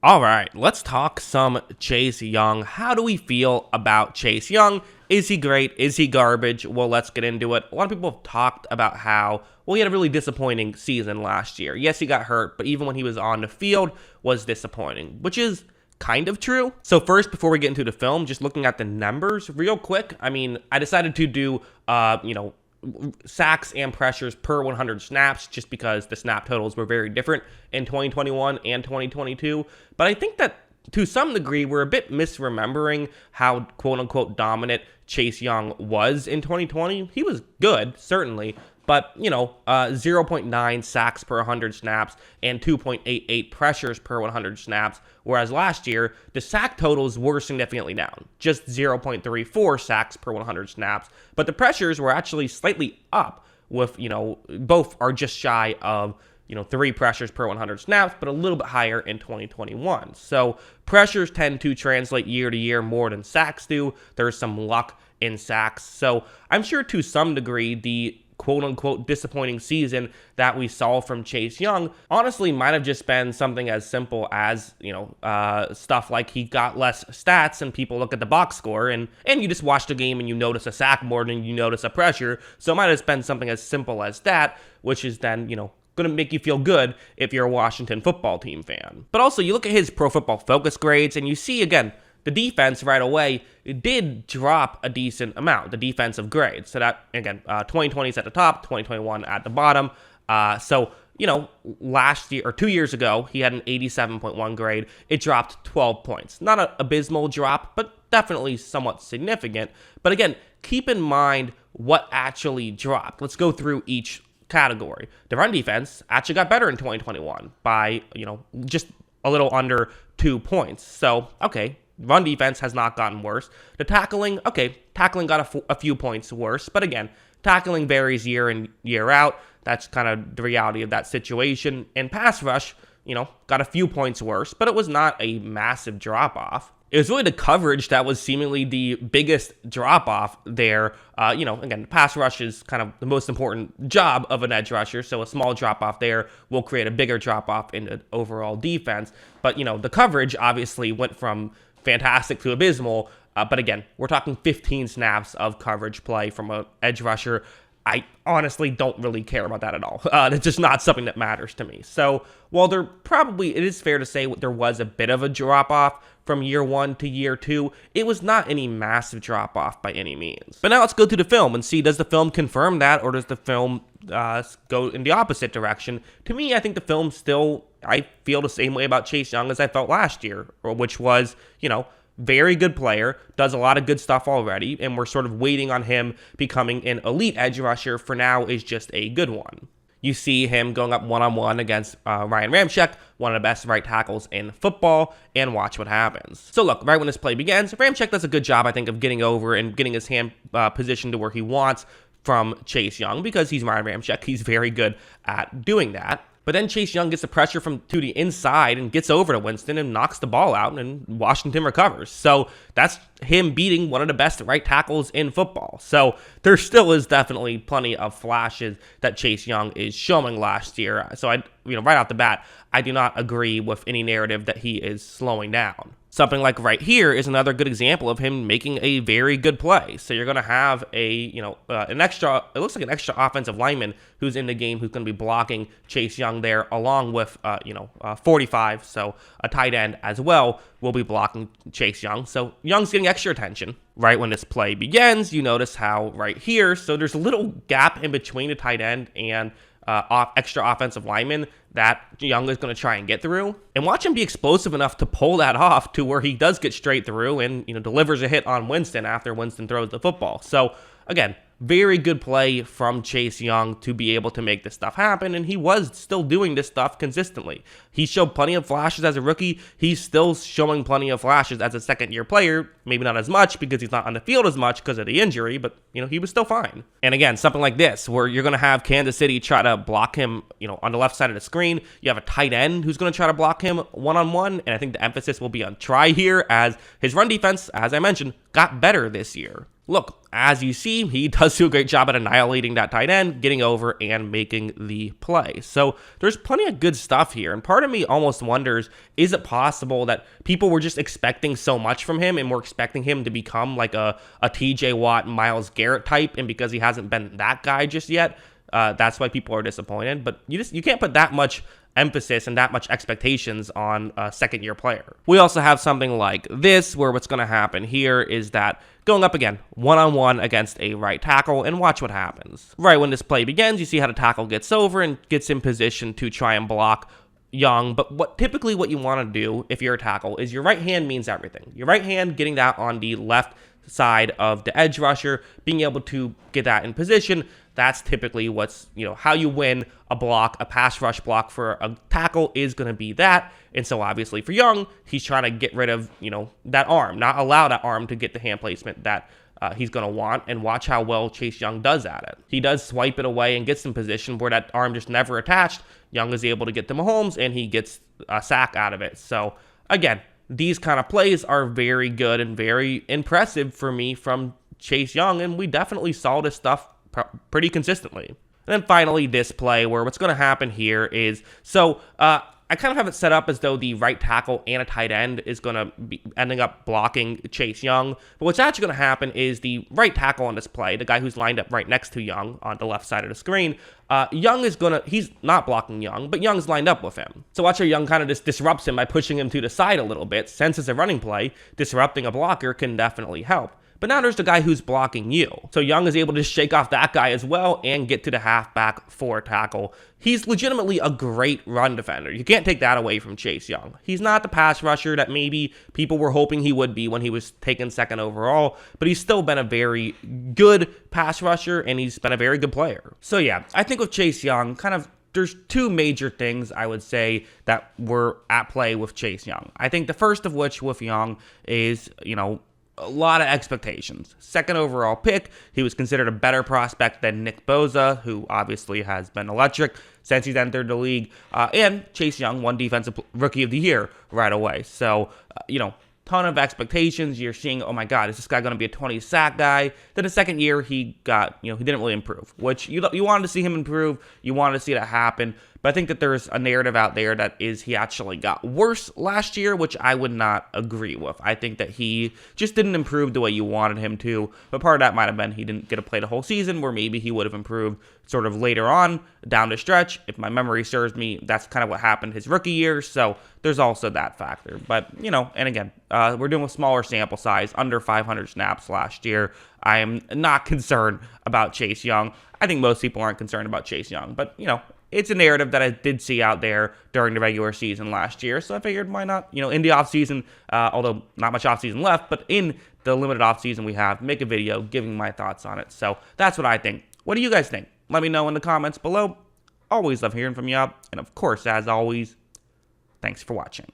All right, let's talk some Chase Young. How do we feel about Chase Young? Is he great? Is he garbage? Well, let's get into it. A lot of people have talked about how, well, he had a really disappointing season last year. Yes, he got hurt, but even when he was on the field, was disappointing, which is kind of true. So first, before we get into the film, just looking at the numbers real quick. I decided to do, sacks and pressures per 100 snaps just because the snap totals were very different in 2021 and 2022. But I think that to some degree, we're a bit misremembering how quote-unquote dominant Chase Young was in 2020. He was good, certainly, but, 0.9 sacks per 100 snaps and 2.88 pressures per 100 snaps, whereas last year, the sack totals were significantly down, just 0.34 sacks per 100 snaps, but the pressures were actually slightly up with, both are just shy of 3 pressures per 100 snaps, but a little bit higher in 2021. So pressures tend to translate year to year more than sacks do. There's some luck in sacks. So I'm sure to some degree, the quote-unquote disappointing season that we saw from Chase Young honestly might have just been something as simple as, stuff like he got less stats and people look at the box score and you just watch the game and you notice a sack more than you notice a pressure. So it might have been something as simple as that, which is then, going to make you feel good if you're a Washington football team fan. But also, you look at his Pro Football Focus grades and you see, again, the defense right away did drop a decent amount, the defensive grade. So that, again, 2020 is at the top, 2021 at the bottom. Last year or 2 years ago, he had an 87.1 grade. It dropped 12 points. Not an abysmal drop, but definitely somewhat significant. But again, keep in mind what actually dropped. Let's go through each category. The run defense actually got better in 2021 by, just a little under 2 points. So, okay. Run defense has not gotten worse. The tackling got a few points worse. But again, tackling varies year in, year out. That's kind of the reality of that situation. And pass rush, got a few points worse, but it was not a massive drop-off. It was really the coverage that was seemingly the biggest drop-off there. Again, pass rush is kind of the most important job of an edge rusher, so a small drop-off there will create a bigger drop-off in the overall defense. But, the coverage obviously went from fantastic to abysmal. But again, we're talking 15 snaps of coverage play from an edge rusher. I honestly don't really care about that at all. It's just not something that matters to me. So while it is fair to say there was a bit of a drop-off from year 1 to year 2, it was not any massive drop-off by any means. But now let's go to the film and see, does the film confirm that, or does the film go in the opposite direction? To me, I think the film I feel the same way about Chase Young as I felt last year, which was, very good player, does a lot of good stuff already, and we're sort of waiting on him becoming an elite edge rusher. For now, is just a good one. You see him going up one-on-one against Ryan Ramczyk, one of the best right tackles in football, and watch what happens. So look, right when this play begins, Ramczyk does a good job, I think, of getting over and getting his hand positioned to where he wants from Chase Young, because he's Ryan Ramczyk. He's very good at doing that. But then Chase Young gets the pressure to the inside and gets over to Winston and knocks the ball out, and Washington recovers. So that's him beating one of the best right tackles in football. So there still is definitely plenty of flashes that Chase Young is showing last year. So right off the bat, I do not agree with any narrative that he is slowing down. Something like right here is another good example of him making a very good play. So you're going to have it looks like an extra offensive lineman who's in the game who's going to be blocking Chase Young there, along with, 45, so a tight end as well will be blocking Chase Young. So Young's getting extra attention. Right when this play begins, you notice how right here, so there's a little gap in between the tight end and extra offensive lineman that Young is going to try and get through. And watch him be explosive enough to pull that off to where he does get straight through and, delivers a hit on Winston after Winston throws the football. So, again, very good play from Chase Young to be able to make this stuff happen, and he was still doing this stuff consistently. He showed plenty of flashes as a rookie. He's still showing plenty of flashes as a second-year player. Maybe not as much because he's not on the field as much because of the injury, but, he was still fine. And again, something like this, where you're going to have Kansas City try to block him, on the left side of the screen. You have a tight end who's going to try to block him one-on-one, and I think the emphasis will be on try here, as his run defense, as I mentioned, got better this year. Look, as you see, he does does do a great job at annihilating that tight end, getting over and making the play. So there's plenty of good stuff here. And part of me almost wonders, is it possible that people were just expecting so much from him and we're expecting him to become like a TJ Watt, Myles Garrett type, and because he hasn't been that guy just yet, that's why people are disappointed. But you can't put that much emphasis and that much expectations on a second-year player. We also have something like this, where what's going to happen here is that going up again, one-on-one against a right tackle, and watch what happens. Right when this play begins, you see how the tackle gets over and gets in position to try and block Young. But typically what you want to do if you're a tackle is your right hand means everything. Your right hand, getting that on the left side of the edge rusher, being able to get that in position, that's typically what's, how you win a block. A pass rush block for a tackle is going to be that. And so obviously for Young, he's trying to get rid of, that arm, not allow that arm to get the hand placement that he's going to want, and watch how well Chase Young does at it. He does swipe it away and gets in position where that arm just never attached. Young is able to get to Mahomes, and he gets a sack out of it. So again, these kind of plays are very good and very impressive for me from Chase Young, and we definitely saw this stuff pretty consistently. And then finally, this play, where what's going to happen here is, I kind of have it set up as though the right tackle and a tight end is going to be ending up blocking Chase Young. But what's actually going to happen is the right tackle on this play, the guy who's lined up right next to Young on the left side of the screen, he's not blocking Young, but Young's lined up with him. So watch how Young kind of just disrupts him by pushing him to the side a little bit. Since it's a running play, disrupting a blocker can definitely help. But now there's the guy who's blocking you. So Young is able to shake off that guy as well and get to the halfback for a tackle. He's legitimately a great run defender. You can't take that away from Chase Young. He's not the pass rusher that maybe people were hoping he would be when he was taken second overall, but he's still been a very good pass rusher, and he's been a very good player. So yeah, I think with Chase Young, there's two major things I would say that were at play with Chase Young. I think the first of which with Young is, a lot of expectations. Second overall pick, he was considered a better prospect than Nick Bosa, who obviously has been electric since he's entered the league. And Chase Young won Defensive Rookie of the Year right away. So, ton of expectations. You're seeing, oh my God, is this guy going to be a 20 sack guy? Then the second year, he got, he didn't really improve, which you wanted to see him improve. You wanted to see that happen. But I think that there's a narrative out there that is he actually got worse last year, which I would not agree with. I think that he just didn't improve the way you wanted him to. But part of that might have been he didn't get to play the whole season, where maybe he would have improved sort of later on down the stretch. If my memory serves me, that's kind of what happened his rookie year. So there's also that factor. But, and again, we're doing a smaller sample size, under 500 snaps last year. I am not concerned about Chase Young. I think most people aren't concerned about Chase Young. But, it's a narrative that I did see out there during the regular season last year. So I figured, why not, in the offseason, although not much offseason left, but in the limited offseason we have, make a video giving my thoughts on it. So that's what I think. What do you guys think? Let me know in the comments below. Always love hearing from you. And of course, as always, thanks for watching.